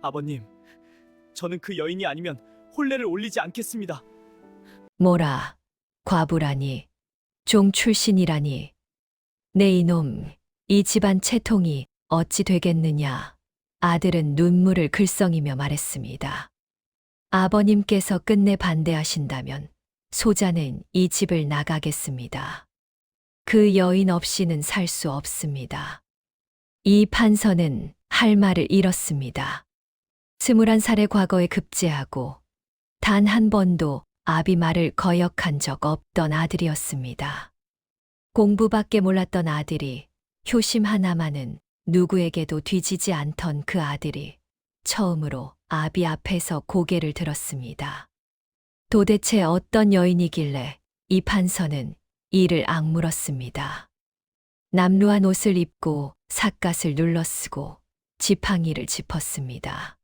아버님, 저는 그 여인이 아니면 혼례를 올리지 않겠습니다. 뭐라, 과부라니, 종 출신이라니. 내 이놈, 이 집안 채통이 어찌 되겠느냐. 아들은 눈물을 글썽이며 말했습니다. 아버님께서 끝내 반대하신다면 소자는 이 집을 나가겠습니다. 그 여인 없이는 살 수 없습니다. 이 판서는 할 말을 잃었습니다. 21살의 과거에 급제하고 단 한 번도 아비 말을 거역한 적 없던 아들이었습니다. 공부밖에 몰랐던 아들이 효심 하나만은 누구에게도 뒤지지 않던 그 아들이 처음으로 아비 앞에서 고개를 들었습니다. 도대체 어떤 여인이길래 이 판서는 이를 악물었습니다. 남루한 옷을 입고 삿갓을 눌러쓰고 지팡이를 짚었습니다.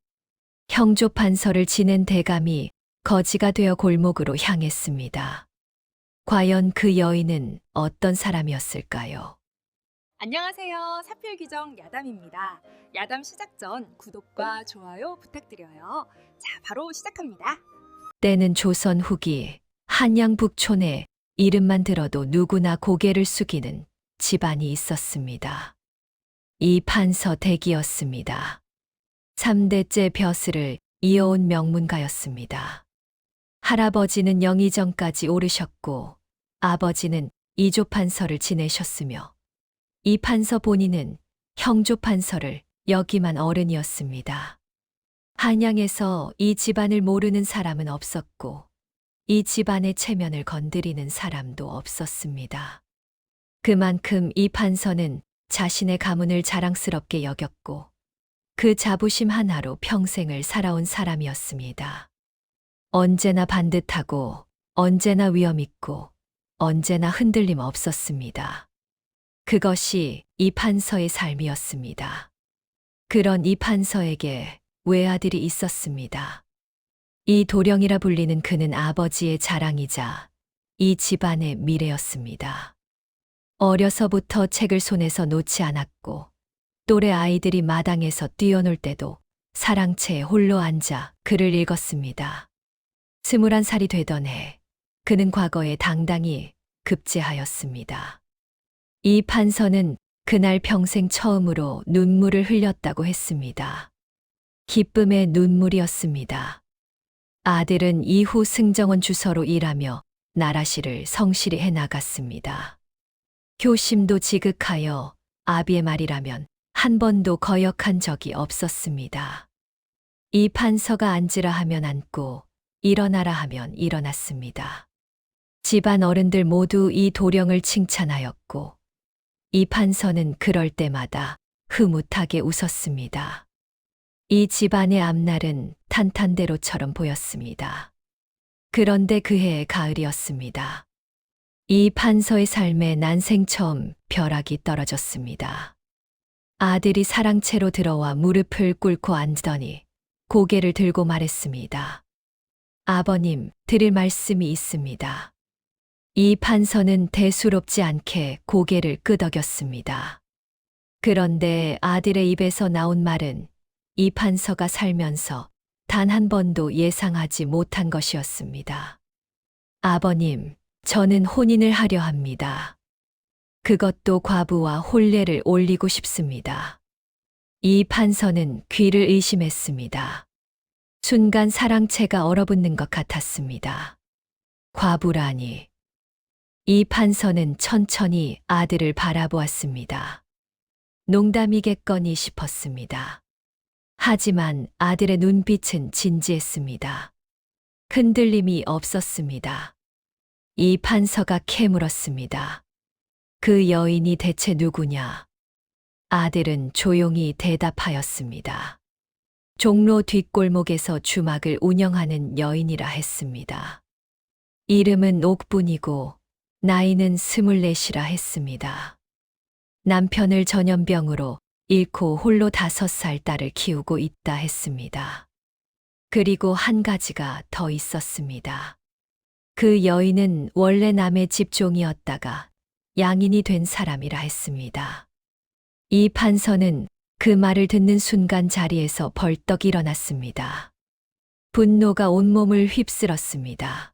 형조 판서를 지낸 대감이 거지가 되어 골목으로 향했습니다. 과연 그 여인은 어떤 사람이었을까요? 안녕하세요. 사필규정 야담입니다. 야담 시작 전 구독과 좋아요 부탁드려요. 자, 바로 시작합니다. 때는 조선 후기 한양 북촌에 이름만 들어도 누구나 고개를 숙이는 집안이 있었습니다. 이 판서 댁이었습니다. 3대째 벼슬을 이어온 명문가였습니다. 할아버지는 영의정까지 오르셨고 아버지는 이조판서를 지내셨으며 이 판서 본인은 형조판서를 역임한 어른이었습니다. 한양에서 이 집안을 모르는 사람은 없었고 이 집안의 체면을 건드리는 사람도 없었습니다. 그만큼 이 판서는 자신의 가문을 자랑스럽게 여겼고 그 자부심 하나로 평생을 살아온 사람이었습니다. 언제나 반듯하고 언제나 위엄있고 언제나 흔들림 없었습니다. 그것이 이 판서의 삶이었습니다. 그런 이 판서에게 외아들이 있었습니다. 이 도령이라 불리는 그는 아버지의 자랑이자 이 집안의 미래였습니다. 어려서부터 책을 손에서 놓지 않았고 또래 아이들이 마당에서 뛰어놀 때도 사랑채에 홀로 앉아 글을 읽었습니다. 21살이 되던 해 그는 과거에 당당히 급제하였습니다. 이 판서는 그날 평생 처음으로 눈물을 흘렸다고 했습니다. 기쁨의 눈물이었습니다. 아들은 이후 승정원 주서로 일하며 나라시를 성실히 해나갔습니다. 효심도 지극하여 아비의 말이라면 한 번도 거역한 적이 없었습니다. 이 판서가 앉으라 하면 앉고 일어나라 하면 일어났습니다. 집안 어른들 모두 이 도령을 칭찬하였고 이 판서는 그럴 때마다 흐뭇하게 웃었습니다. 이 집안의 앞날은 탄탄대로처럼 보였습니다. 그런데 그해의 가을이었습니다. 이 판서의 삶에 난생 처음 벼락이 떨어졌습니다. 아들이 사랑채로 들어와 무릎을 꿇고 앉더니 고개를 들고 말했습니다. 아버님, 드릴 말씀이 있습니다. 이 판서는 대수롭지 않게 고개를 끄덕였습니다. 그런데 아들의 입에서 나온 말은 이 판서가 살면서 단 한 번도 예상하지 못한 것이었습니다. 아버님, 저는 혼인을 하려 합니다. 그것도 과부와 혼례를 올리고 싶습니다. 이 판서는 귀를 의심했습니다. 순간 사랑채가 얼어붙는 것 같았습니다. 과부라니. 이 판서는 천천히 아들을 바라보았습니다. 농담이겠거니 싶었습니다. 하지만 아들의 눈빛은 진지했습니다. 흔들림이 없었습니다. 이 판서가 캐물었습니다. 그 여인이 대체 누구냐? 아들은 조용히 대답하였습니다. 종로 뒷골목에서 주막을 운영하는 여인이라 했습니다. 이름은 옥분이고 나이는 24이라 했습니다. 남편을 전염병으로 잃고 홀로 5살 딸을 키우고 있다 했습니다. 그리고 한 가지가 더 있었습니다. 그 여인은 원래 남의 집종이었다가 양인이 된 사람이라 했습니다. 이 판서는 그 말을 듣는 순간 자리에서 벌떡 일어났습니다. 분노가 온몸을 휩쓸었습니다.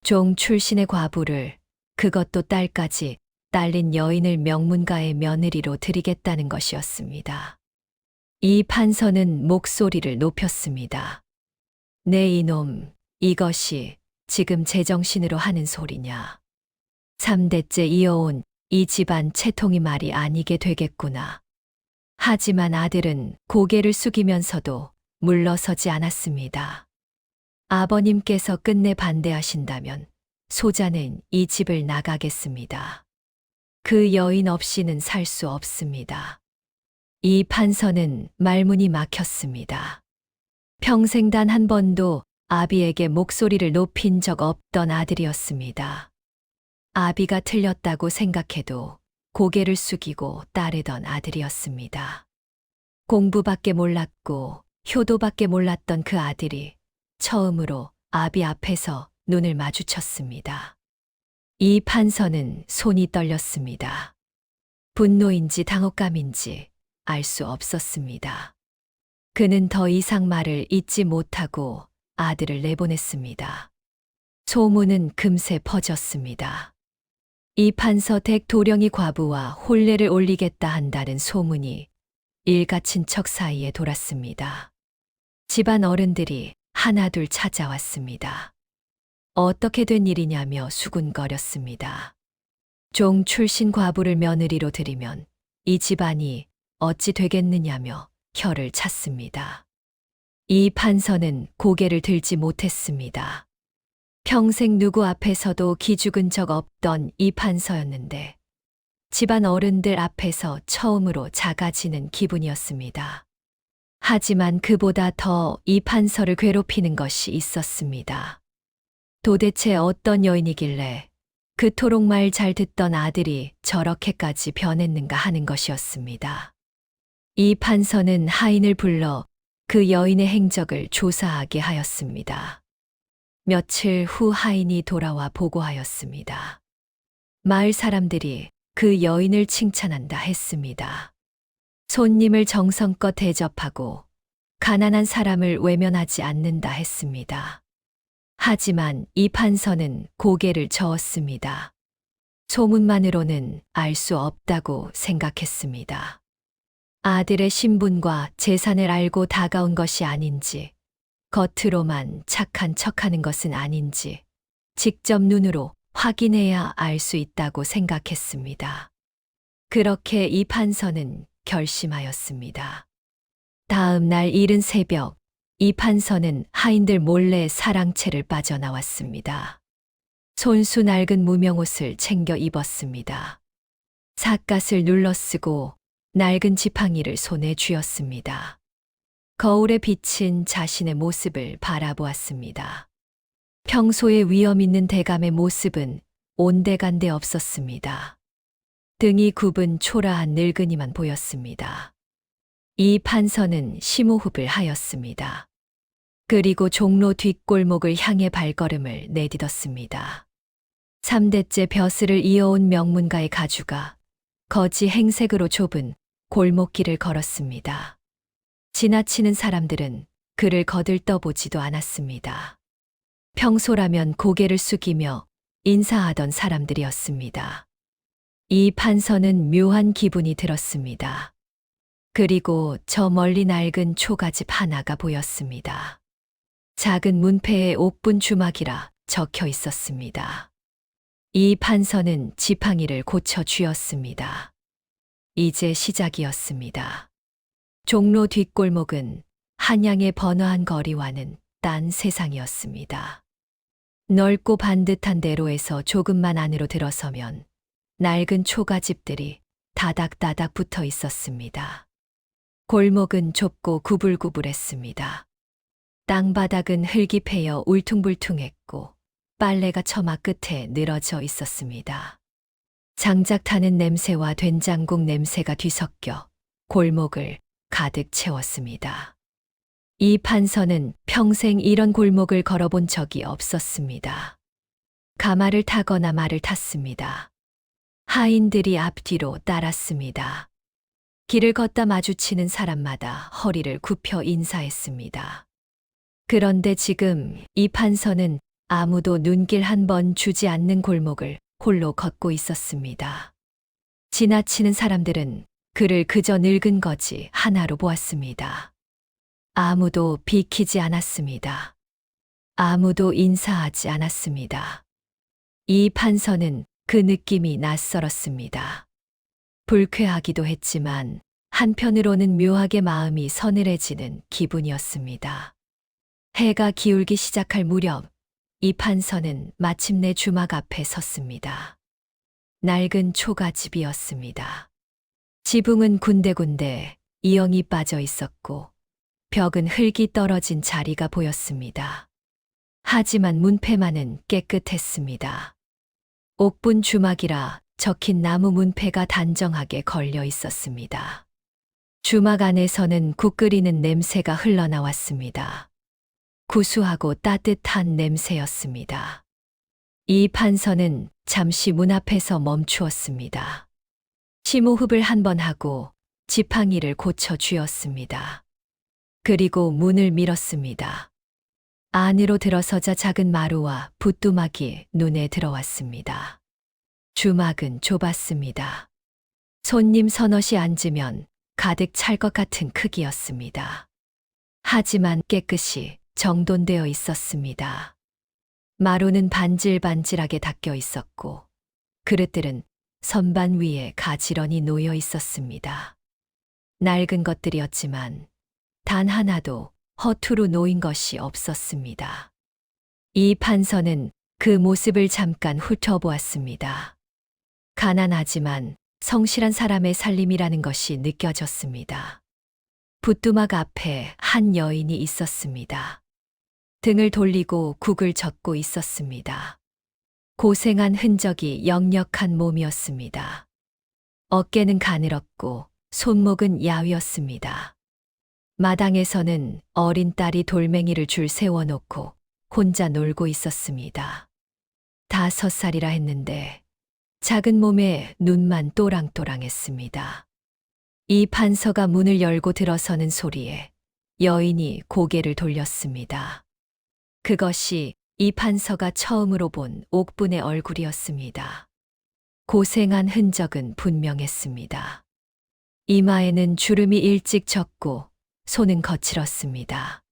종 출신의 과부를, 그것도 딸까지 딸린 여인을 명문가의 며느리로 들이겠다는 것이었습니다. 이 판서는 목소리를 높였습니다. 네 이놈, 이것이 지금 제정신으로 하는 소리냐. 3대째 이어온 이 집안 채통이 말이 아니게 되겠구나. 하지만 아들은 고개를 숙이면서도 물러서지 않았습니다. 아버님께서 끝내 반대하신다면 소자는 이 집을 나가겠습니다. 그 여인 없이는 살 수 없습니다. 이 판서는 말문이 막혔습니다. 평생 단 한 번도 아비에게 목소리를 높인 적 없던 아들이었습니다. 아비가 틀렸다고 생각해도 고개를 숙이고 따르던 아들이었습니다. 공부밖에 몰랐고 효도밖에 몰랐던 그 아들이 처음으로 아비 앞에서 눈을 마주쳤습니다. 이 판서는 손이 떨렸습니다. 분노인지 당혹감인지 알 수 없었습니다. 그는 더 이상 말을 잇지 못하고 아들을 내보냈습니다. 소문은 금세 퍼졌습니다. 이 판서 댁 도령이 과부와 혼례를 올리겠다 한다는 소문이 일가 친척 사이에 돌았습니다. 집안 어른들이 하나둘 찾아왔습니다. 어떻게 된 일이냐며 수군거렸습니다. 종 출신 과부를 며느리로 들이면 이 집안이 어찌 되겠느냐며 혀를 찼습니다. 이 판서는 고개를 들지 못했습니다. 평생 누구 앞에서도 기죽은 적 없던 이 판서였는데 집안 어른들 앞에서 처음으로 작아지는 기분이었습니다. 하지만 그보다 더 이 판서를 괴롭히는 것이 있었습니다. 도대체 어떤 여인이길래 그토록 말 잘 듣던 아들이 저렇게까지 변했는가 하는 것이었습니다. 이 판서는 하인을 불러 그 여인의 행적을 조사하게 하였습니다. 며칠 후 하인이 돌아와 보고하였습니다. 마을 사람들이 그 여인을 칭찬한다 했습니다. 손님을 정성껏 대접하고 가난한 사람을 외면하지 않는다 했습니다. 하지만 이 판서는 고개를 저었습니다. 소문만으로는 알 수 없다고 생각했습니다. 아들의 신분과 재산을 알고 다가온 것이 아닌지, 겉으로만 착한 척하는 것은 아닌지, 직접 눈으로 확인해야 알 수 있다고 생각했습니다. 그렇게 이 판서는 결심하였습니다. 다음 날 이른 새벽, 이 판서는 하인들 몰래 사랑채를 빠져나왔습니다. 손수 낡은 무명옷을 챙겨 입었습니다. 삿갓을 눌러쓰고 낡은 지팡이를 손에 쥐었습니다. 거울에 비친 자신의 모습을 바라보았습니다. 평소에 위험 있는 대감의 모습은 온데간데 없었습니다. 등이 굽은 초라한 늙은이만 보였습니다. 이 판서는 심호흡을 하였습니다. 그리고 종로 뒷골목을 향해 발걸음을 내딛었습니다. 3대째 벼슬을 이어온 명문가의 가주가 거지 행색으로 좁은 골목길을 걸었습니다. 지나치는 사람들은 그를 거들떠보지도 않았습니다. 평소라면 고개를 숙이며 인사하던 사람들이었습니다. 이 판서는 묘한 기분이 들었습니다. 그리고 저 멀리 낡은 초가집 하나가 보였습니다. 작은 문패에 옥분 주막이라 적혀 있었습니다. 이 판서는 지팡이를 고쳐 쥐었습니다. 이제 시작이었습니다. 종로 뒷골목은 한양의 번화한 거리와는 딴 세상이었습니다. 넓고 반듯한 대로에서 조금만 안으로 들어서면 낡은 초가집들이 다닥다닥 붙어 있었습니다. 골목은 좁고 구불구불했습니다. 땅바닥은 흙이 패여 울퉁불퉁했고 빨래가 처마 끝에 늘어져 있었습니다. 장작 타는 냄새와 된장국 냄새가 뒤섞여 골목을 가득 채웠습니다. 이 판서는 평생 이런 골목을 걸어본 적이 없었습니다. 가마를 타거나 말을 탔습니다. 하인들이 앞뒤로 따랐습니다. 길을 걷다 마주치는 사람마다 허리를 굽혀 인사했습니다. 그런데 지금 이 판서는 아무도 눈길 한 번 주지 않는 골목을 홀로 걷고 있었습니다. 지나치는 사람들은 그를 그저 늙은 거지 하나로 보았습니다. 아무도 비키지 않았습니다. 아무도 인사하지 않았습니다. 이 판서는 그 느낌이 낯설었습니다. 불쾌하기도 했지만 한편으로는 묘하게 마음이 서늘해지는 기분이었습니다. 해가 기울기 시작할 무렵 이 판서는 마침내 주막 앞에 섰습니다. 낡은 초가집이었습니다. 지붕은 군데군데 이엉이 빠져 있었고 벽은 흙이 떨어진 자리가 보였습니다. 하지만 문패만은 깨끗했습니다. 옥분 주막이라 적힌 나무 문패가 단정하게 걸려 있었습니다. 주막 안에서는 국 끓이는 냄새가 흘러나왔습니다. 구수하고 따뜻한 냄새였습니다. 이 판서는 잠시 문 앞에서 멈추었습니다. 심호흡을 한 번 하고 지팡이를 고쳐 쥐었습니다. 그리고 문을 밀었습니다. 안으로 들어서자 작은 마루와 붓두막이 눈에 들어왔습니다. 주막은 좁았습니다. 손님 서너시 앉으면 가득 찰 것 같은 크기였습니다. 하지만 깨끗이 정돈되어 있었습니다. 마루는 반질반질하게 닦여 있었고 그릇들은 선반 위에 가지런히 놓여 있었습니다. 낡은 것들이었지만 단 하나도 허투루 놓인 것이 없었습니다. 이 판서는 그 모습을 잠깐 훑어보았습니다. 가난하지만 성실한 사람의 살림이라는 것이 느껴졌습니다. 붓두막 앞에 한 여인이 있었습니다. 등을 돌리고 국을 젓고 있었습니다. 고생한 흔적이 역력한 몸이었습니다. 어깨는 가늘었고 손목은 야위었습니다. 마당에서는 어린 딸이 돌멩이를 줄 세워놓고 혼자 놀고 있었습니다. 5살이라 했는데 작은 몸에 눈만 또랑또랑했습니다. 이 판서가 문을 열고 들어서는 소리에 여인이 고개를 돌렸습니다. 그것이 이 판서가 처음으로 본 옥분의 얼굴이었습니다. 고생한 흔적은 분명했습니다. 이마에는 주름이 일찍 졌고 손은 거칠었습니다.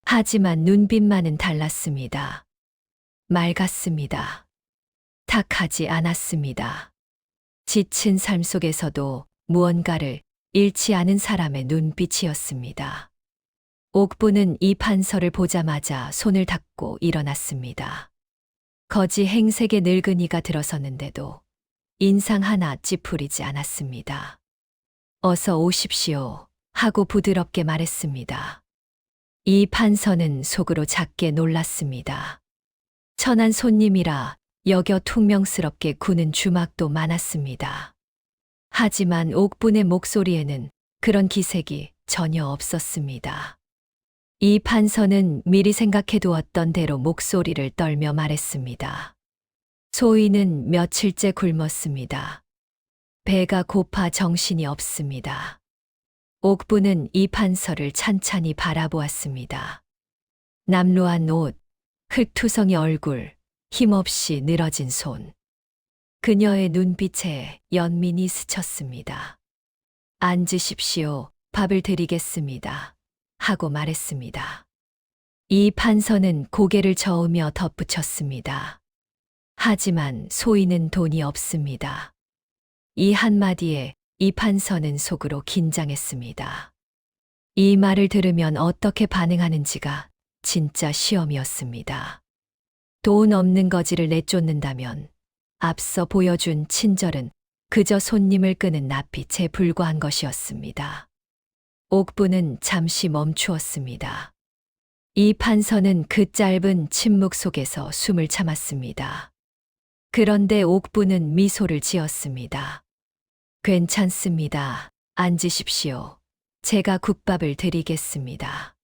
하지만 눈빛만은 달랐습니다. 맑았습니다. 탁하지 않았습니다. 지친 삶 속에서도 무언가를 잃지 않은 사람의 눈빛이었습니다. 옥부는 이 판서를 보자마자 손을 닫고 일어났습니다. 거지 행색의 늙은이가 들어섰는데도 인상 하나 찌푸리지 않았습니다. 어서 오십시오 하고 부드럽게 말했습니다. 이 판서는 속으로 작게 놀랐습니다. 천한 손님이라 여겨 퉁명스럽게 구는 주막도 많았습니다. 하지만 옥분의 목소리에는 그런 기색이 전혀 없었습니다. 이 판서는 미리 생각해두었던 대로 목소리를 떨며 말했습니다. 소인은 며칠째 굶었습니다. 배가 고파 정신이 없습니다. 옥부는 이 판서를 찬찬히 바라보았습니다. 남루한 옷, 흙투성이 얼굴, 힘없이 늘어진 손. 그녀의 눈빛에 연민이 스쳤습니다. 앉으십시오. 밥을 드리겠습니다. 하고 말했습니다. 이 판서는 고개를 저으며 덧붙였습니다. 하지만 소인은 돈이 없습니다. 이 한마디에 이 판서는 속으로 긴장했습니다. 이 말을 들으면 어떻게 반응하는지가 진짜 시험이었습니다. 돈 없는 거지를 내쫓는다면 앞서 보여준 친절은 그저 손님을 끄는 낯빛에 불과한 것이었습니다. 옥부는 잠시 멈추었습니다. 이 판서는 그 짧은 침묵 속에서 숨을 참았습니다. 그런데 옥부는 미소를 지었습니다. 괜찮습니다. 앉으십시오. 제가 국밥을 드리겠습니다.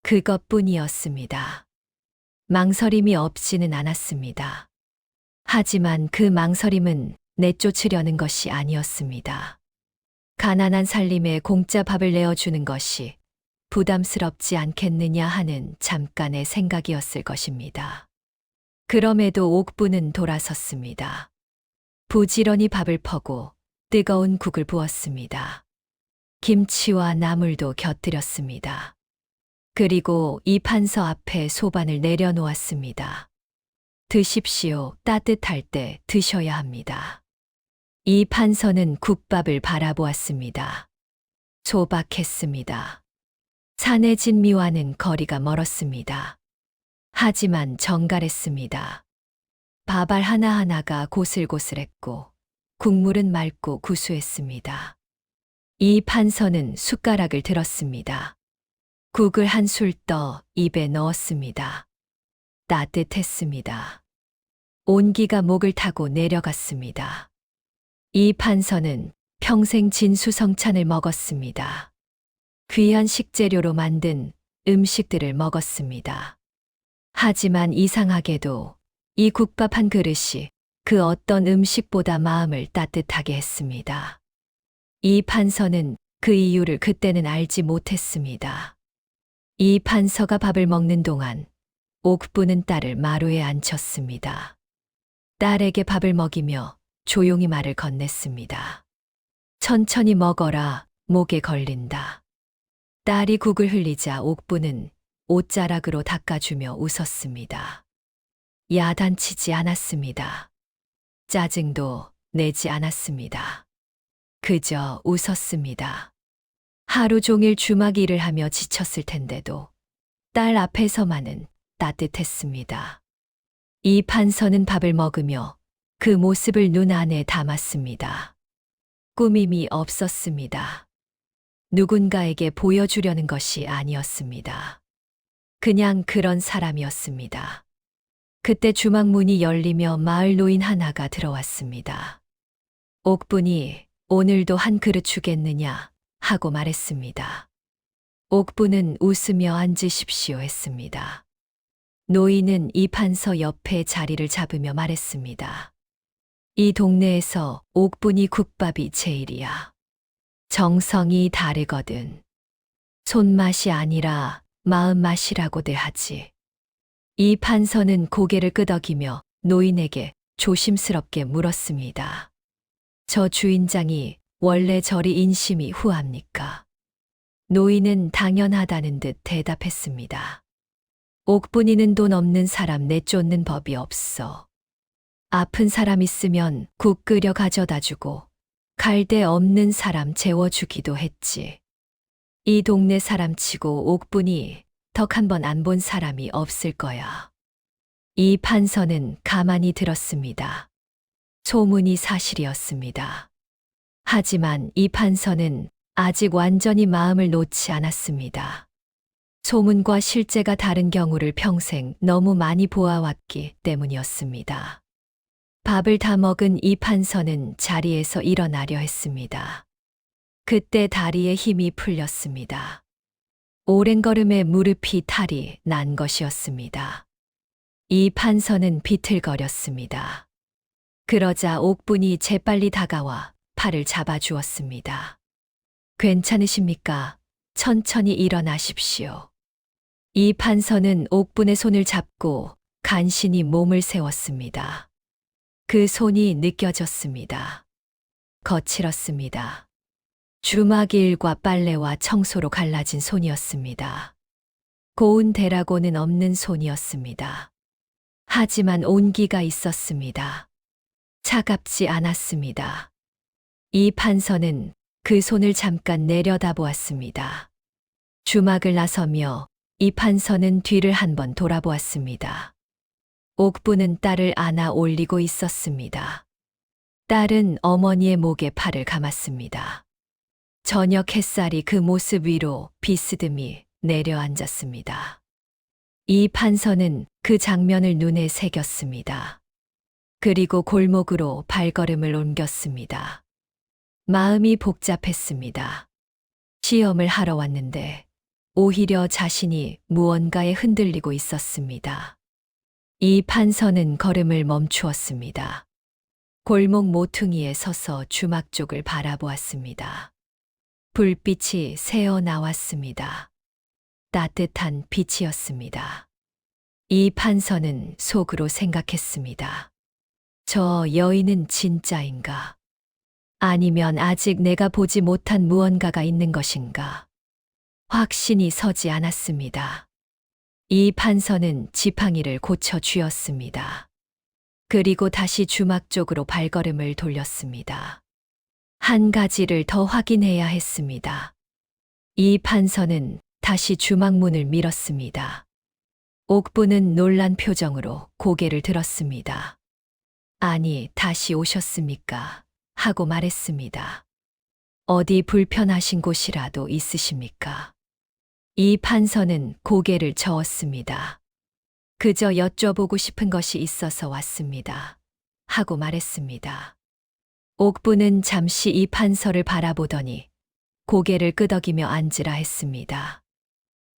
그것뿐이었습니다. 망설임이 없지는 않았습니다. 하지만 그 망설임은 내쫓으려는 것이 아니었습니다. 가난한 살림에 공짜 밥을 내어주는 것이 부담스럽지 않겠느냐 하는 잠깐의 생각이었을 것입니다. 그럼에도 옥부는 돌아섰습니다. 부지런히 밥을 퍼고 뜨거운 국을 부었습니다. 김치와 나물도 곁들였습니다. 그리고 이 판서 앞에 소반을 내려놓았습니다. 드십시오. 따뜻할 때 드셔야 합니다. 이 판서는 국밥을 바라보았습니다. 소박했습니다. 산의 진미와는 거리가 멀었습니다. 하지만 정갈했습니다. 밥알 하나하나가 고슬고슬했고 국물은 맑고 구수했습니다. 이 판서는 숟가락을 들었습니다. 국을 한 술 떠 입에 넣었습니다. 따뜻했습니다. 온기가 목을 타고 내려갔습니다. 이 판서는 평생 진수성찬을 먹었습니다. 귀한 식재료로 만든 음식들을 먹었습니다. 하지만 이상하게도 이 국밥 한 그릇이 그 어떤 음식보다 마음을 따뜻하게 했습니다. 이 판서는 그 이유를 그때는 알지 못했습니다. 이 판서가 밥을 먹는 동안 옥부는 딸을 마루에 앉혔습니다. 딸에게 밥을 먹이며 조용히 말을 건넸습니다. 천천히 먹어라, 목에 걸린다. 딸이 국을 흘리자 옥부는 옷자락으로 닦아주며 웃었습니다. 야단치지 않았습니다. 짜증도 내지 않았습니다. 그저 웃었습니다. 하루 종일 주막 일을 하며 지쳤을 텐데도 딸 앞에서만은 따뜻했습니다. 이 판서는 밥을 먹으며 그 모습을 눈 안에 담았습니다. 꾸밈이 없었습니다. 누군가에게 보여주려는 것이 아니었습니다. 그냥 그런 사람이었습니다. 그때 주막 문이 열리며 마을 노인 하나가 들어왔습니다. 옥분이 오늘도 한 그릇 주겠느냐 하고 말했습니다. 옥부는 웃으며 앉으십시오 했습니다. 노인은 이 판서 옆에 자리를 잡으며 말했습니다. 이 동네에서 옥분이 국밥이 제일이야. 정성이 다르거든. 손맛이 아니라 마음맛이라고 대하지. 이 판서는 고개를 끄덕이며 노인에게 조심스럽게 물었습니다. 저 주인장이 원래 저리 인심이 후합니까? 노인은 당연하다는 듯 대답했습니다. 옥분이는 돈 없는 사람 내쫓는 법이 없어. 아픈 사람 있으면 국 끓여 가져다 주고 갈데 없는 사람 재워주기도 했지. 이 동네 사람치고 옥분이 덕 한 번 안 본 사람이 없을 거야. 이 판서는 가만히 들었습니다. 소문이 사실이었습니다. 하지만 이 판서는 아직 완전히 마음을 놓지 않았습니다. 소문과 실제가 다른 경우를 평생 너무 많이 보아왔기 때문이었습니다. 밥을 다 먹은 이 판서는 자리에서 일어나려 했습니다. 그때 다리에 힘이 풀렸습니다. 오랜 걸음에 무릎이 탈이 난 것이었습니다. 이 판서는 비틀거렸습니다. 그러자 옥분이 재빨리 다가와 팔을 잡아주었습니다. 괜찮으십니까? 천천히 일어나십시오. 이 판서는 옥분의 손을 잡고 간신히 몸을 세웠습니다. 그 손이 느껴졌습니다. 거칠었습니다. 주막일과 빨래와 청소로 갈라진 손이었습니다. 고운 대라고는 없는 손이었습니다. 하지만 온기가 있었습니다. 차갑지 않았습니다. 이 판서는 그 손을 잠깐 내려다보았습니다. 주막을 나서며 이 판서는 뒤를 한번 돌아보았습니다. 옥부는 딸을 안아 올리고 있었습니다. 딸은 어머니의 목에 팔을 감았습니다. 저녁 햇살이 그 모습 위로 비스듬히 내려앉았습니다. 이 판서는 그 장면을 눈에 새겼습니다. 그리고 골목으로 발걸음을 옮겼습니다. 마음이 복잡했습니다. 시험을 하러 왔는데 오히려 자신이 무언가에 흔들리고 있었습니다. 이 판서는 걸음을 멈추었습니다. 골목 모퉁이에 서서 주막 쪽을 바라보았습니다. 불빛이 새어 나왔습니다. 따뜻한 빛이었습니다. 이 판서는 속으로 생각했습니다. 저 여인은 진짜인가? 아니면 아직 내가 보지 못한 무언가가 있는 것인가? 확신이 서지 않았습니다. 이 판서는 지팡이를 고쳐 쥐었습니다. 그리고 다시 주막 쪽으로 발걸음을 돌렸습니다. 한 가지를 더 확인해야 했습니다. 이 판서는 다시 주막 문을 밀었습니다. 옥부는 놀란 표정으로 고개를 들었습니다. 아니, 다시 오셨습니까? 하고 말했습니다. 어디 불편하신 곳이라도 있으십니까? 이 판서는 고개를 저었습니다. 그저 여쭤보고 싶은 것이 있어서 왔습니다. 하고 말했습니다. 옥부는 잠시 이 판서를 바라보더니 고개를 끄덕이며 앉으라 했습니다.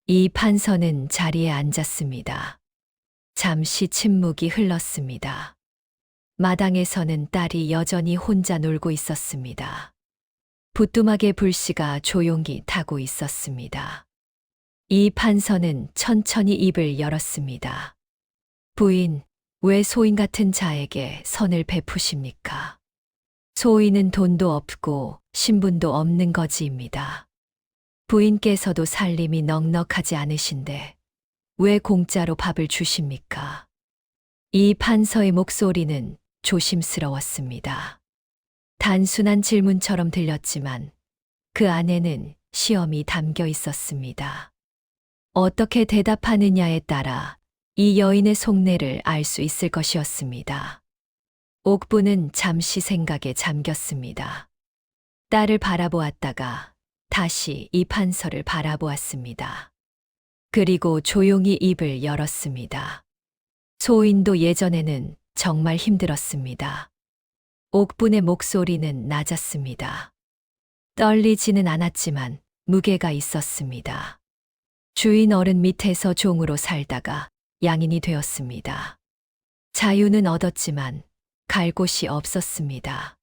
이 판서는 자리에 앉았습니다. 잠시 침묵이 흘렀습니다. 마당에서는 딸이 여전히 혼자 놀고 있었습니다. 부뚜막에 불씨가 조용히 타고 있었습니다. 이 판서는 천천히 입을 열었습니다. 부인, 왜 소인 같은 자에게 선을 베푸십니까? 소인은 돈도 없고 신분도 없는 거지입니다. 부인께서도 살림이 넉넉하지 않으신데 왜 공짜로 밥을 주십니까? 이 판서의 목소리는 조심스러웠습니다. 단순한 질문처럼 들렸지만 그 안에는 시험이 담겨 있었습니다. 어떻게 대답하느냐에 따라 이 여인의 속내를 알 수 있을 것이었습니다. 옥부는 잠시 생각에 잠겼습니다. 딸을 바라보았다가 다시 이 판서를 바라보았습니다. 그리고 조용히 입을 열었습니다. 소인도 예전에는 정말 힘들었습니다. 옥분의 목소리는 낮았습니다. 떨리지는 않았지만 무게가 있었습니다. 주인 어른 밑에서 종으로 살다가 양인이 되었습니다. 자유는 얻었지만 갈 곳이 없었습니다.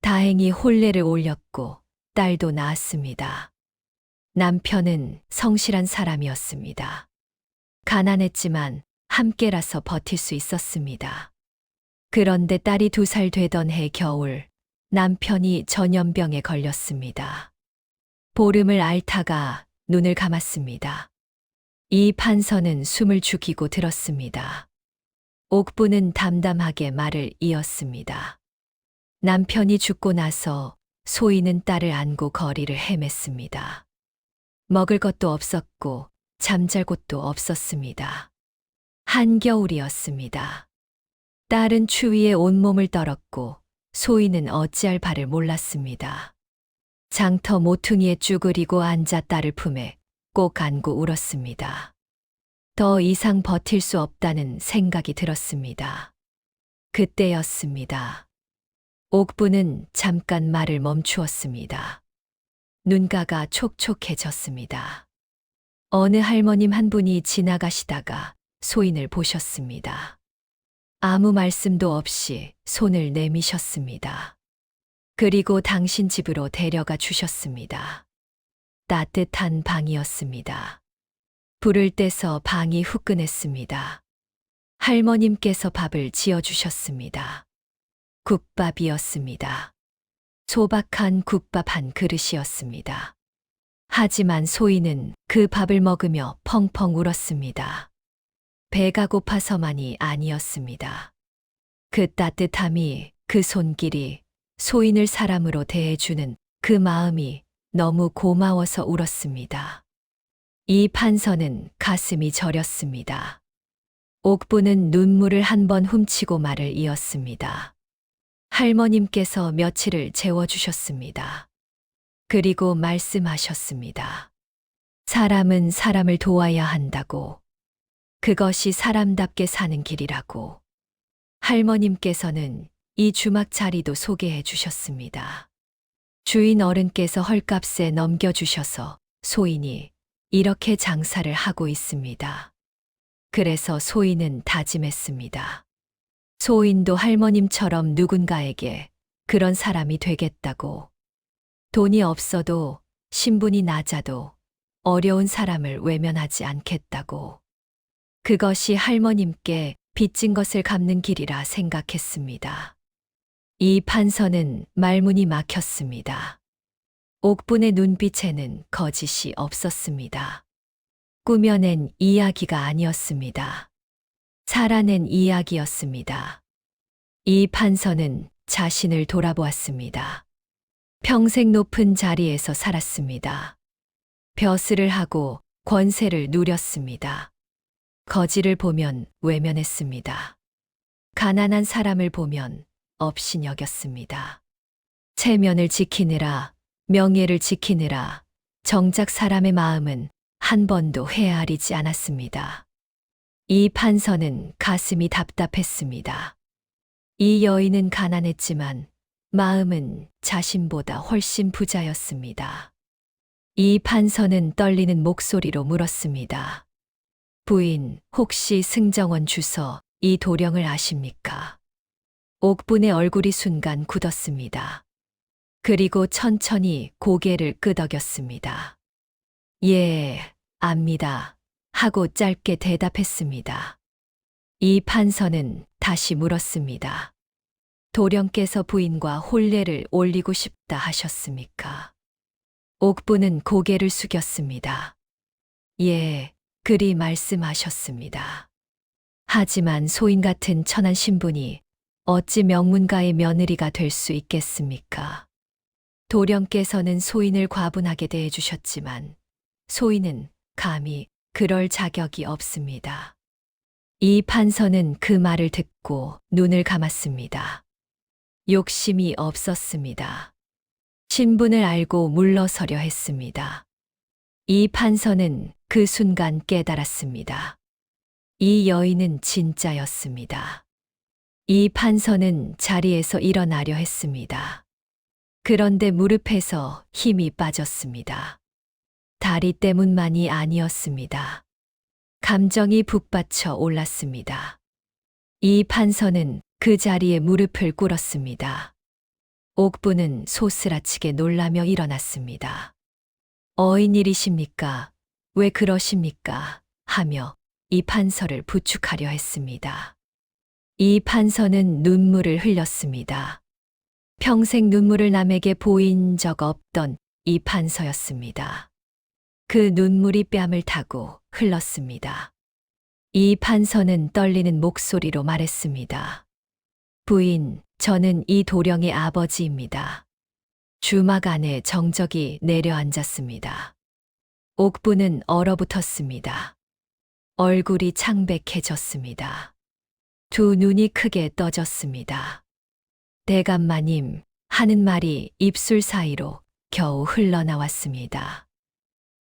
다행히 혼례를 올렸고 딸도 낳았습니다. 남편은 성실한 사람이었습니다. 가난했지만 함께라서 버틸 수 있었습니다. 그런데 딸이 2살 되던 해 겨울 남편이 전염병에 걸렸습니다. 보름을 앓다가 눈을 감았습니다. 이 판서는 숨을 죽이고 들었습니다. 옥부는 담담하게 말을 이었습니다. 남편이 죽고 나서 소인은 딸을 안고 거리를 헤맸습니다. 먹을 것도 없었고 잠잘 곳도 없었습니다. 한겨울이었습니다. 딸은 추위에 온몸을 떨었고 소인은 어찌할 바를 몰랐습니다. 장터 모퉁이에 쭈그리고 앉아 딸을 품에 꼭 안고 울었습니다. 더 이상 버틸 수 없다는 생각이 들었습니다. 그때였습니다. 옥부는 잠깐 말을 멈추었습니다. 눈가가 촉촉해졌습니다. 어느 할머님 한 분이 지나가시다가 소인을 보셨습니다. 아무 말씀도 없이 손을 내미셨습니다. 그리고 당신 집으로 데려가 주셨습니다. 따뜻한 방이었습니다. 불을 떼서 방이 후끈했습니다. 할머님께서 밥을 지어주셨습니다. 국밥이었습니다. 소박한 국밥 한 그릇이었습니다. 하지만 소인은 그 밥을 먹으며 펑펑 울었습니다. 배가 고파서만이 아니었습니다. 그 따뜻함이, 그 손길이, 소인을 사람으로 대해주는 그 마음이 너무 고마워서 울었습니다. 이 판서는 가슴이 저렸습니다. 옥부는 눈물을 한 번 훔치고 말을 이었습니다. 할머님께서 며칠을 재워주셨습니다. 그리고 말씀하셨습니다. 사람은 사람을 도와야 한다고. 그것이 사람답게 사는 길이라고. 할머님께서는 이 주막 자리도 소개해 주셨습니다. 주인 어른께서 헐값에 넘겨주셔서 소인이 이렇게 장사를 하고 있습니다. 그래서 소인은 다짐했습니다. 소인도 할머님처럼 누군가에게 그런 사람이 되겠다고. 돈이 없어도 신분이 낮아도 어려운 사람을 외면하지 않겠다고. 그것이 할머님께 빚진 것을 갚는 길이라 생각했습니다. 이 판서는 말문이 막혔습니다. 옥분의 눈빛에는 거짓이 없었습니다. 꾸며낸 이야기가 아니었습니다. 살아낸 이야기였습니다. 이 판서는 자신을 돌아보았습니다. 평생 높은 자리에서 살았습니다. 벼슬을 하고 권세를 누렸습니다. 거지를 보면 외면했습니다. 가난한 사람을 보면 업신여겼습니다. 체면을 지키느라, 명예를 지키느라 정작 사람의 마음은 한 번도 헤아리지 않았습니다. 이 판서는 가슴이 답답했습니다. 이 여인은 가난했지만 마음은 자신보다 훨씬 부자였습니다. 이 판서는 떨리는 목소리로 물었습니다. 부인, 혹시 승정원 주서 이 도령을 아십니까? 옥분의 얼굴이 순간 굳었습니다. 그리고 천천히 고개를 끄덕였습니다. 예, 압니다. 하고 짧게 대답했습니다. 이 판서는 다시 물었습니다. 도령께서 부인과 혼례를 올리고 싶다 하셨습니까? 옥분은 고개를 숙였습니다. 예, 그리 말씀하셨습니다. 하지만 소인 같은 천한 신분이 어찌 명문가의 며느리가 될 수 있겠습니까? 도령께서는 소인을 과분하게 대해주셨지만 소인은 감히 그럴 자격이 없습니다. 이 판서는 그 말을 듣고 눈을 감았습니다. 욕심이 없었습니다. 신분을 알고 물러서려 했습니다. 이 판서는 그 순간 깨달았습니다. 이 여인은 진짜였습니다. 이 판서는 자리에서 일어나려 했습니다. 그런데 무릎에서 힘이 빠졌습니다. 다리 때문만이 아니었습니다. 감정이 북받쳐 올랐습니다. 이 판서는 그 자리에 무릎을 꿇었습니다. 옥분은 소스라치게 놀라며 일어났습니다. 어인일이십니까? 왜 그러십니까? 하며 이 판서를 부축하려 했습니다. 이 판서는 눈물을 흘렸습니다. 평생 눈물을 남에게 보인 적 없던 이 판서였습니다. 그 눈물이 뺨을 타고 흘렀습니다. 이 판서는 떨리는 목소리로 말했습니다. 부인, 저는 이 도령의 아버지입니다. 주막 안에 정적이 내려앉았습니다. 옥분은 얼어붙었습니다. 얼굴이 창백해졌습니다. 두 눈이 크게 떠졌습니다. 대감마님 하는 말이 입술 사이로 겨우 흘러나왔습니다.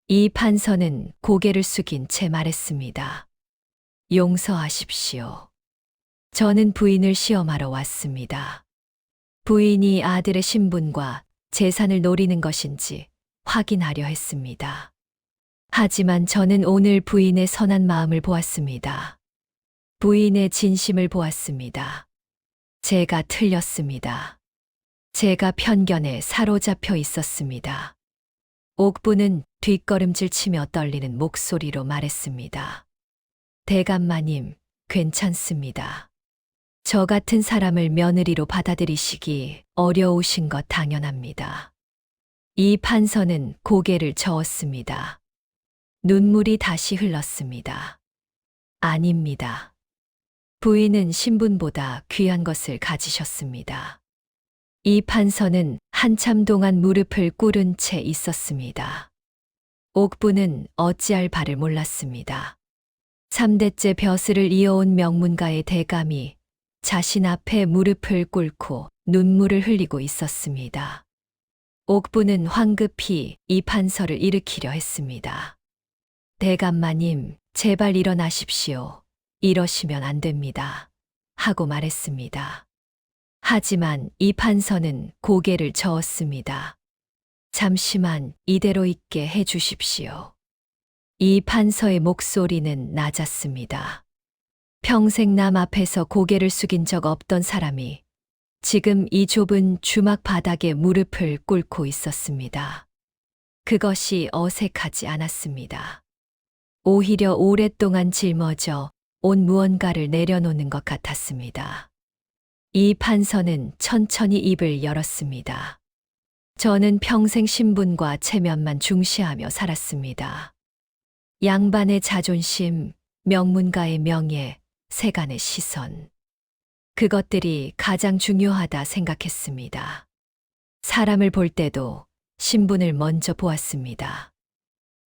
이 판서는 고개를 숙인 채 말했습니다. 용서하십시오. 저는 부인을 시험하러 왔습니다. 부인이 아들의 신분과 재산을 노리는 것인지 확인하려 했습니다. 하지만 저는 오늘 부인의 선한 마음을 보았습니다. 부인의 진심을 보았습니다. 제가 틀렸습니다. 제가 편견에 사로잡혀 있었습니다. 옥분은 뒷걸음질 치며 떨리는 목소리로 말했습니다. 대감마님, 괜찮습니다. 저 같은 사람을 며느리로 받아들이시기 어려우신 것 당연합니다. 이 판서는 고개를 저었습니다. 눈물이 다시 흘렀습니다. 아닙니다. 부인은 신분보다 귀한 것을 가지셨습니다. 이 판서는 한참 동안 무릎을 꿇은 채 있었습니다. 옥분은 어찌할 바를 몰랐습니다. 3대째 벼슬을 이어온 명문가의 대감이 자신 앞에 무릎을 꿇고 눈물을 흘리고 있었습니다. 옥분은 황급히 이 판서를 일으키려 했습니다. 대감마님, 제발 일어나십시오. 이러시면 안 됩니다. 하고 말했습니다. 하지만 이 판서는 고개를 저었습니다. 잠시만 이대로 있게 해 주십시오. 이 판서의 목소리는 낮았습니다. 평생 남 앞에서 고개를 숙인 적 없던 사람이 지금 이 좁은 주막 바닥에 무릎을 꿇고 있었습니다. 그것이 어색하지 않았습니다. 오히려 오랫동안 짊어져 온 무언가를 내려놓는 것 같았습니다. 이 판서는 천천히 입을 열었습니다. 저는 평생 신분과 체면만 중시하며 살았습니다. 양반의 자존심, 명문가의 명예, 세간의 시선. 그것들이 가장 중요하다 생각했습니다. 사람을 볼 때도 신분을 먼저 보았습니다.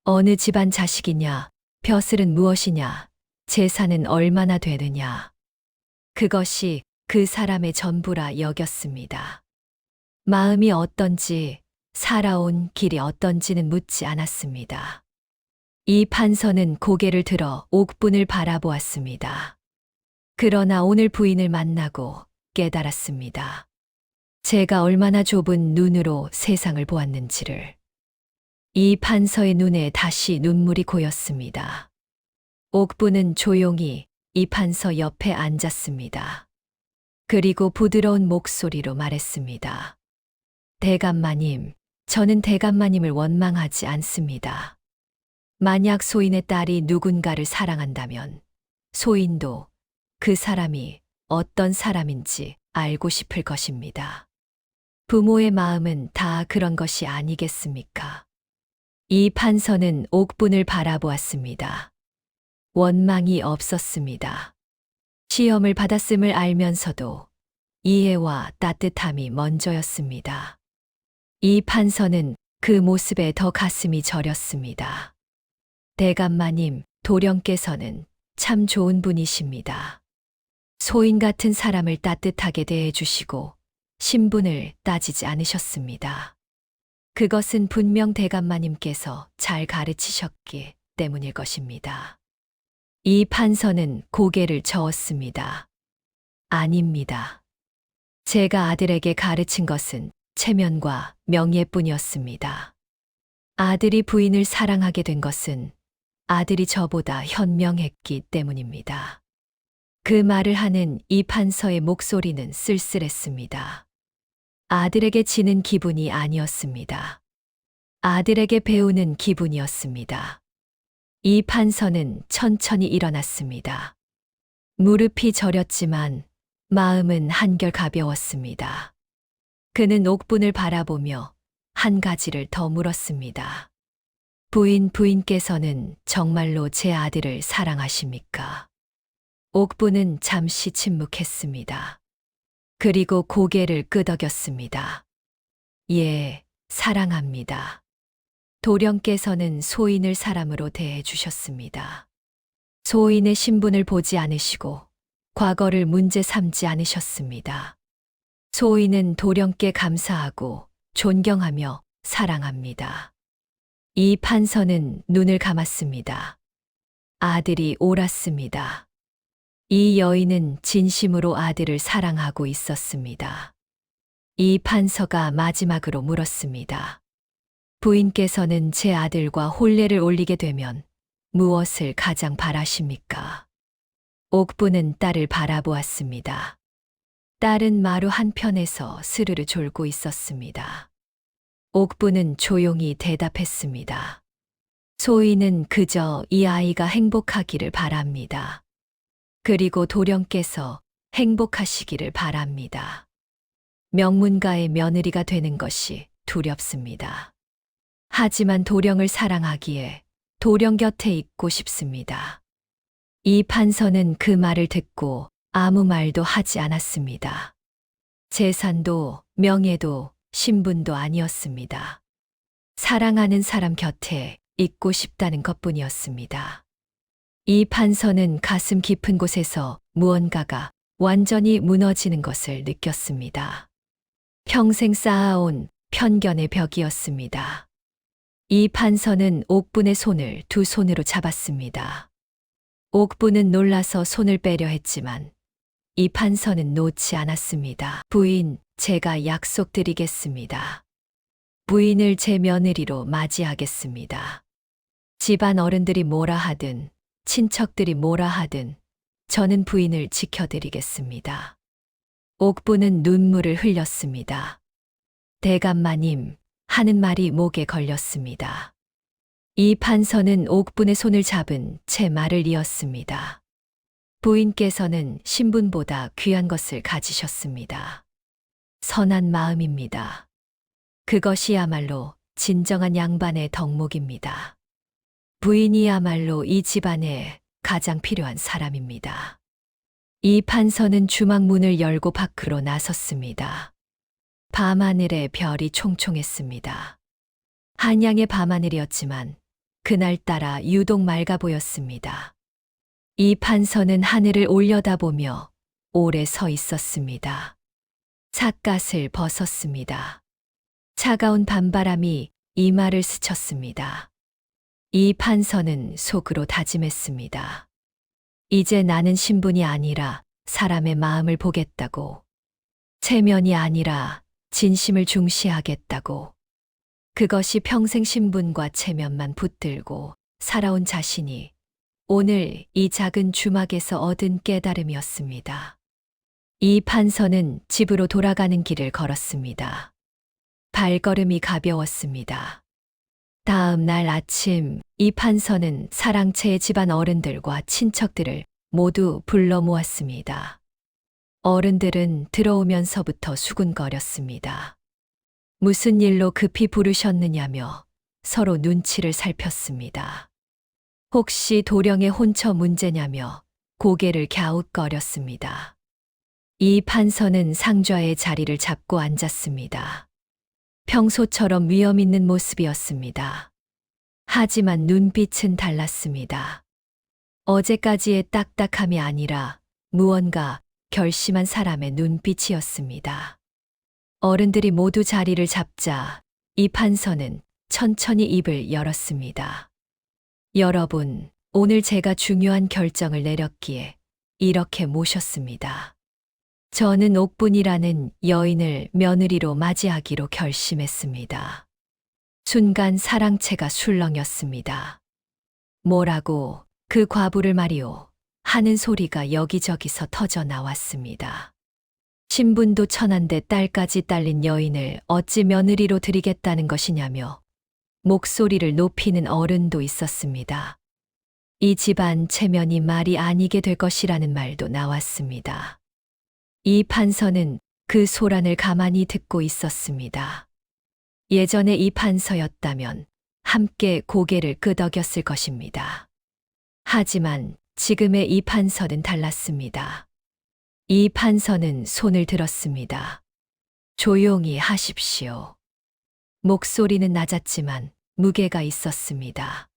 어느 집안 자식이냐, 벼슬은 무엇이냐, 재산은 얼마나 되느냐. 그것이 그 사람의 전부라 여겼습니다. 마음이 어떤지, 살아온 길이 어떤지는 묻지 않았습니다. 이 판서는 고개를 들어 옥분을 바라보았습니다. 그러나 오늘 부인을 만나고 깨달았습니다. 제가 얼마나 좁은 눈으로 세상을 보았는지를. 이 판서의 눈에 다시 눈물이 고였습니다. 옥분은 조용히 이 판서 옆에 앉았습니다. 그리고 부드러운 목소리로 말했습니다. 대감마님, 저는 대감마님을 원망하지 않습니다. 만약 소인의 딸이 누군가를 사랑한다면 소인도 그 사람이 어떤 사람인지 알고 싶을 것입니다. 부모의 마음은 다 그런 것이 아니겠습니까? 이 판서는 옥분을 바라보았습니다. 원망이 없었습니다. 시험을 받았음을 알면서도 이해와 따뜻함이 먼저였습니다. 이 판서는 그 모습에 더 가슴이 저렸습니다. 대감마님, 도령께서는 참 좋은 분이십니다. 소인 같은 사람을 따뜻하게 대해주시고 신분을 따지지 않으셨습니다. 그것은 분명 대감마님께서 잘 가르치셨기 때문일 것입니다. 이 판서는 고개를 저었습니다. 아닙니다. 제가 아들에게 가르친 것은 체면과 명예뿐이었습니다. 아들이 부인을 사랑하게 된 것은 아들이 저보다 현명했기 때문입니다. 그 말을 하는 이 판서의 목소리는 쓸쓸했습니다. 아들에게 지는 기분이 아니었습니다. 아들에게 배우는 기분이었습니다. 이 판서는 천천히 일어났습니다. 무릎이 저렸지만 마음은 한결 가벼웠습니다. 그는 옥분을 바라보며 한 가지를 더 물었습니다. 부인께서는 정말로 제 아들을 사랑하십니까? 옥분은 잠시 침묵했습니다. 그리고 고개를 끄덕였습니다. 예, 사랑합니다. 도령께서는 소인을 사람으로 대해 주셨습니다. 소인의 신분을 보지 않으시고 과거를 문제 삼지 않으셨습니다. 소인은 도령께 감사하고 존경하며 사랑합니다. 이 판서는 눈을 감았습니다. 아들이 옳았습니다. 이 여인은 진심으로 아들을 사랑하고 있었습니다. 이 판서가 마지막으로 물었습니다. 부인께서는 제 아들과 혼례를 올리게 되면 무엇을 가장 바라십니까? 옥분은 딸을 바라보았습니다. 딸은 마루 한편에서 스르르 졸고 있었습니다. 옥분은 조용히 대답했습니다. 소인은 그저 이 아이가 행복하기를 바랍니다. 그리고 도령께서 행복하시기를 바랍니다. 명문가의 며느리가 되는 것이 두렵습니다. 하지만 도령을 사랑하기에 도령 곁에 있고 싶습니다. 이 판서는 그 말을 듣고 아무 말도 하지 않았습니다. 재산도 명예도 신분도 아니었습니다. 사랑하는 사람 곁에 있고 싶다는 것뿐이었습니다. 이 판서는 가슴 깊은 곳에서 무언가가 완전히 무너지는 것을 느꼈습니다. 평생 쌓아온 편견의 벽이었습니다. 이 판서는 옥분의 손을 두 손으로 잡았습니다. 옥분은 놀라서 손을 빼려 했지만 이 판서는 놓지 않았습니다. 부인, 제가 약속드리겠습니다. 부인을 제 며느리로 맞이하겠습니다. 집안 어른들이 뭐라 하든 친척들이 뭐라 하든 저는 부인을 지켜드리겠습니다. 옥분은 눈물을 흘렸습니다. 대감마님, 하는 말이 목에 걸렸습니다. 이 판서는 옥분의 손을 잡은 채 말을 이었습니다. 부인께서는 신분보다 귀한 것을 가지셨습니다. 선한 마음입니다. 그것이야말로 진정한 양반의 덕목입니다. 부인이야말로 이 집안에 가장 필요한 사람입니다. 이 판서는 주막 문을 열고 밖으로 나섰습니다. 밤하늘에 별이 총총했습니다. 한양의 밤하늘이었지만 그날따라 유독 맑아 보였습니다. 이 판서는 하늘을 올려다보며 오래 서 있었습니다. 삿갓을 벗었습니다. 차가운 밤바람이 이마를 스쳤습니다. 이 판서는 속으로 다짐했습니다. 이제 나는 신분이 아니라 사람의 마음을 보겠다고, 체면이 아니라 진심을 중시하겠다고, 그것이 평생 신분과 체면만 붙들고 살아온 자신이 오늘 이 작은 주막에서 얻은 깨달음이었습니다. 이 판서는 집으로 돌아가는 길을 걸었습니다. 발걸음이 가벼웠습니다. 다음 날 아침 이 판서는 사랑채의 집안 어른들과 친척들을 모두 불러 모았습니다. 어른들은 들어오면서부터 수군거렸습니다. 무슨 일로 급히 부르셨느냐며 서로 눈치를 살폈습니다. 혹시 도령의 혼처 문제냐며 고개를 갸웃거렸습니다. 이 판서는 상좌의 자리를 잡고 앉았습니다. 평소처럼 위험 있는 모습이었습니다. 하지만 눈빛은 달랐습니다. 어제까지의 딱딱함이 아니라 무언가 결심한 사람의 눈빛이었습니다. 어른들이 모두 자리를 잡자 이 판서는 천천히 입을 열었습니다. 여러분, 오늘 제가 중요한 결정을 내렸기에 이렇게 모셨습니다. 저는 옥분이라는 여인을 며느리로 맞이하기로 결심했습니다. 순간 사랑채가 술렁였습니다. 뭐라고 그 과부를 말이오 하는 소리가 여기저기서 터져 나왔습니다. 신분도 천한데 딸까지 딸린 여인을 어찌 며느리로 드리겠다는 것이냐며 목소리를 높이는 어른도 있었습니다. 이 집안 체면이 말이 아니게 될 것이라는 말도 나왔습니다. 이 판서는 그 소란을 가만히 듣고 있었습니다. 예전에 이 판서였다면 함께 고개를 끄덕였을 것입니다. 하지만 지금의 이 판서는 달랐습니다. 이 판서는 손을 들었습니다. 조용히 하십시오. 목소리는 낮았지만 무게가 있었습니다.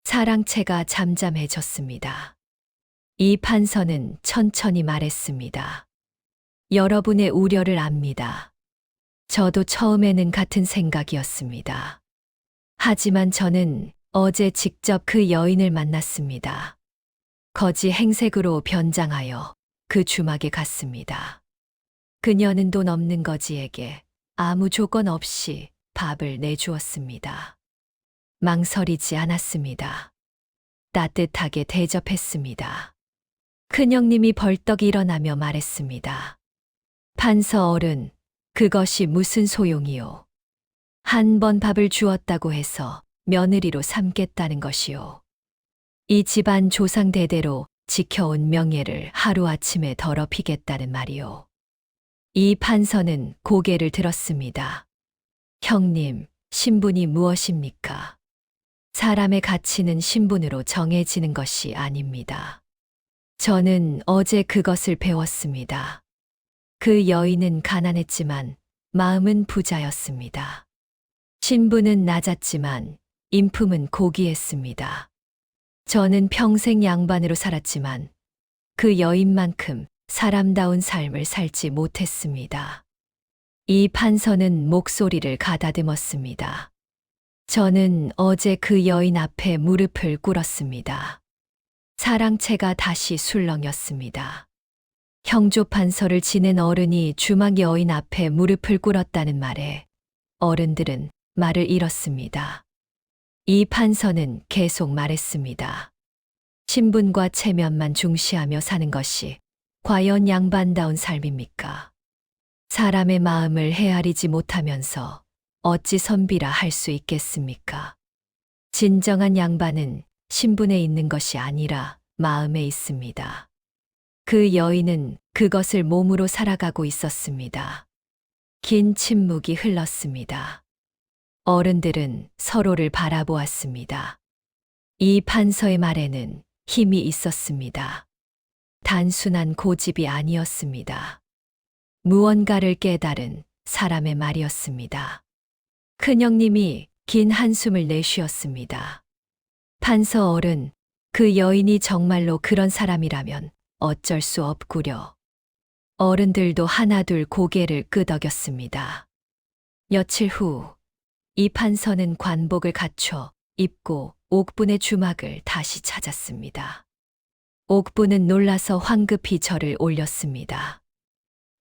사랑채가 잠잠해졌습니다. 이 판서는 천천히 말했습니다. 여러분의 우려를 압니다. 저도 처음에는 같은 생각이었습니다. 하지만 저는 어제 직접 그 여인을 만났습니다. 거지 행색으로 변장하여 그 주막에 갔습니다. 그녀는 돈 없는 거지에게 아무 조건 없이 밥을 내주었습니다. 망설이지 않았습니다. 따뜻하게 대접했습니다. 큰형님이 벌떡 일어나며 말했습니다. 판서 어른, 그것이 무슨 소용이요. 한 번 밥을 주었다고 해서 며느리로 삼겠다는 것이요. 이 집안 조상 대대로 지켜온 명예를 하루아침에 더럽히겠다는 말이요. 이 판서는 고개를 들었습니다. 형님, 신분이 무엇입니까? 사람의 가치는 신분으로 정해지는 것이 아닙니다. 저는 어제 그것을 배웠습니다. 그 여인은 가난했지만 마음은 부자였습니다. 신분은 낮았지만 인품은 고귀했습니다. 저는 평생 양반으로 살았지만 그 여인만큼 사람다운 삶을 살지 못했습니다. 이 판서는 목소리를 가다듬었습니다. 저는 어제 그 여인 앞에 무릎을 꿇었습니다. 사랑채가 다시 술렁였습니다. 형조 판서를 지낸 어른이 주막 여인 앞에 무릎을 꿇었다는 말에 어른들은 말을 잃었습니다. 이 판서는 계속 말했습니다. 신분과 체면만 중시하며 사는 것이 과연 양반다운 삶입니까? 사람의 마음을 헤아리지 못하면서 어찌 선비라 할 수 있겠습니까? 진정한 양반은 신분에 있는 것이 아니라 마음에 있습니다. 그 여인은 그것을 몸으로 살아가고 있었습니다. 긴 침묵이 흘렀습니다. 어른들은 서로를 바라보았습니다. 이 판서의 말에는 힘이 있었습니다. 단순한 고집이 아니었습니다. 무언가를 깨달은 사람의 말이었습니다. 큰형님이 긴 한숨을 내쉬었습니다. 판서 어른, 그 여인이 정말로 그런 사람이라면 어쩔 수 없구려. 어른들도 하나둘 고개를 끄덕였습니다. 며칠 후, 이 판서는 관복을 갖춰 입고 옥분의 주막을 다시 찾았습니다. 옥분은 놀라서 황급히 절을 올렸습니다.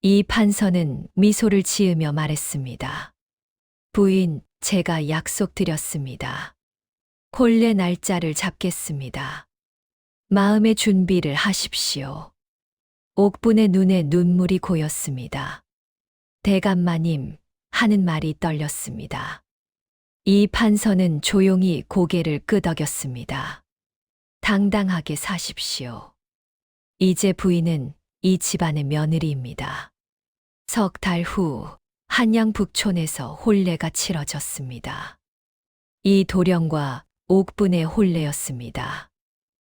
이 판서는 미소를 지으며 말했습니다. 부인, 제가 약속드렸습니다. 혼례 날짜를 잡겠습니다. 마음의 준비를 하십시오. 옥분의 눈에 눈물이 고였습니다. 대감마님, 하는 말이 떨렸습니다. 이 판서는 조용히 고개를 끄덕였습니다. 당당하게 사십시오. 이제 부인은 이 집안의 며느리입니다. 석 달 후 한양 북촌에서 혼례가 치러졌습니다. 이 도령과 옥분의 혼례였습니다.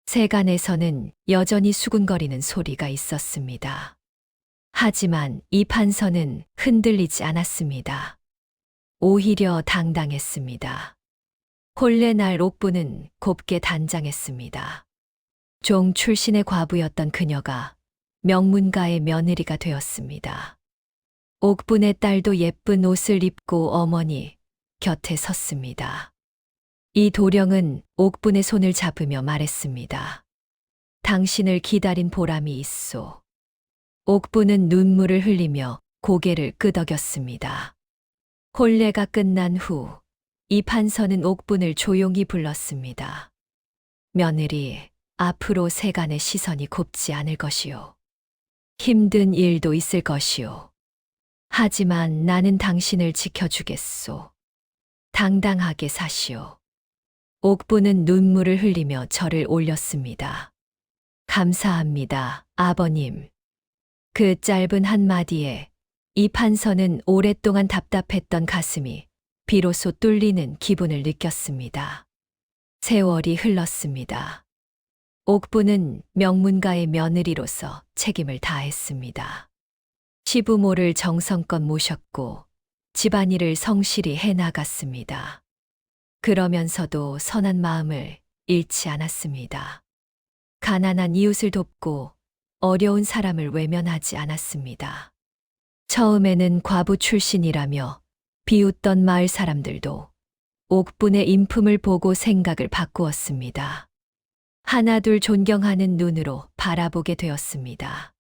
세간에서는 여전히 수군거리는 소리가 있었습니다. 하지만 이 판서는 흔들리지 않았습니다. 오히려 당당했습니다. 혼례 날 옥분은 곱게 단장했습니다. 종 출신의 과부였던 그녀가 명문가의 며느리가 되었습니다. 옥분의 딸도 예쁜 옷을 입고 어머니 곁에 섰습니다. 이 도령은 옥분의 손을 잡으며 말했습니다. 당신을 기다린 보람이 있소. 옥분은 눈물을 흘리며 고개를 끄덕였습니다. 혼례가 끝난 후 이 판서는 옥분을 조용히 불렀습니다. 며느리, 앞으로 세간의 시선이 곱지 않을 것이오. 힘든 일도 있을 것이오. 하지만 나는 당신을 지켜주겠소. 당당하게 사시오. 옥분은 눈물을 흘리며 절을 올렸습니다. 감사합니다, 아버님. 그 짧은 한마디에 이 판서는 오랫동안 답답했던 가슴이 비로소 뚫리는 기분을 느꼈습니다. 세월이 흘렀습니다. 옥분은 명문가의 며느리로서 책임을 다했습니다. 시부모를 정성껏 모셨고 집안일을 성실히 해나갔습니다. 그러면서도 선한 마음을 잃지 않았습니다. 가난한 이웃을 돕고 어려운 사람을 외면하지 않았습니다. 처음에는 과부 출신이라며 비웃던 마을 사람들도 옥분의 인품을 보고 생각을 바꾸었습니다. 하나둘 존경하는 눈으로 바라보게 되었습니다.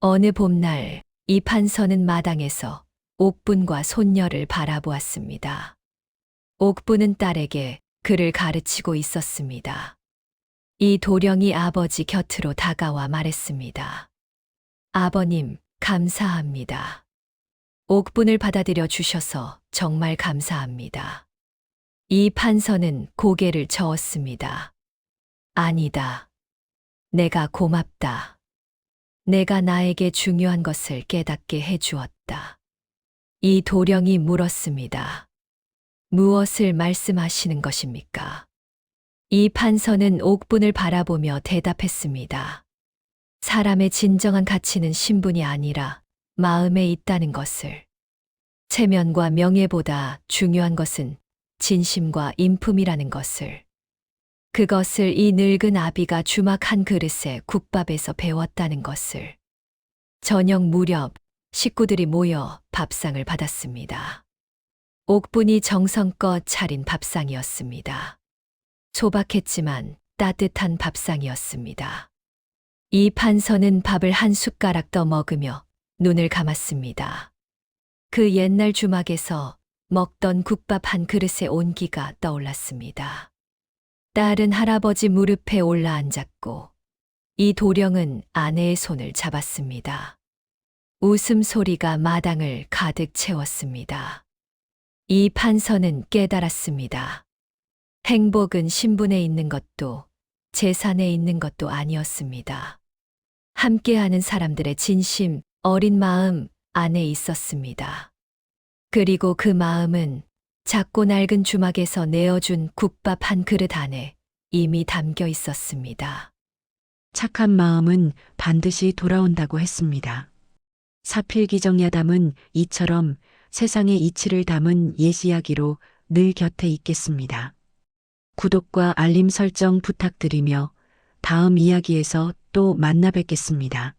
어느 봄날 이 판서는 마당에서 옥분과 손녀를 바라보았습니다. 옥분은 딸에게 글을 가르치고 있었습니다. 이 도령이 아버지 곁으로 다가와 말했습니다. 아버님, 감사합니다. 옥분을 받아들여 주셔서 정말 감사합니다. 이 판서는 고개를 저었습니다. 아니다. 내가 고맙다. 내가 나에게 중요한 것을 깨닫게 해주었다. 이 도령이 물었습니다. 무엇을 말씀하시는 것입니까? 이 판서는 옥분을 바라보며 대답했습니다. 사람의 진정한 가치는 신분이 아니라 마음에 있다는 것을. 체면과 명예보다 중요한 것은 진심과 인품이라는 것을. 그것을 이 늙은 아비가 주막 한 그릇에 국밥에서 배웠다는 것을. 저녁 무렵 식구들이 모여 밥상을 받았습니다. 옥분이 정성껏 차린 밥상이었습니다. 소박했지만 따뜻한 밥상이었습니다. 이 판서는 밥을 한 숟가락 떠 먹으며 눈을 감았습니다. 그 옛날 주막에서 먹던 국밥 한 그릇의 온기가 떠올랐습니다. 딸은 할아버지 무릎에 올라 앉았고 이 도령은 아내의 손을 잡았습니다. 웃음소리가 마당을 가득 채웠습니다. 이 판서는 깨달았습니다. 행복은 신분에 있는 것도 재산에 있는 것도 아니었습니다. 함께하는 사람들의 진심, 어린 마음 안에 있었습니다. 그리고 그 마음은 작고 낡은 주막에서 내어준 국밥 한 그릇 안에 이미 담겨 있었습니다. 착한 마음은 반드시 돌아온다고 했습니다. 사필기정 야담은 이처럼 세상의 이치를 담은 옛 이야기로 늘 곁에 있겠습니다. 구독과 알림 설정 부탁드리며 다음 이야기에서 또 만나 뵙겠습니다.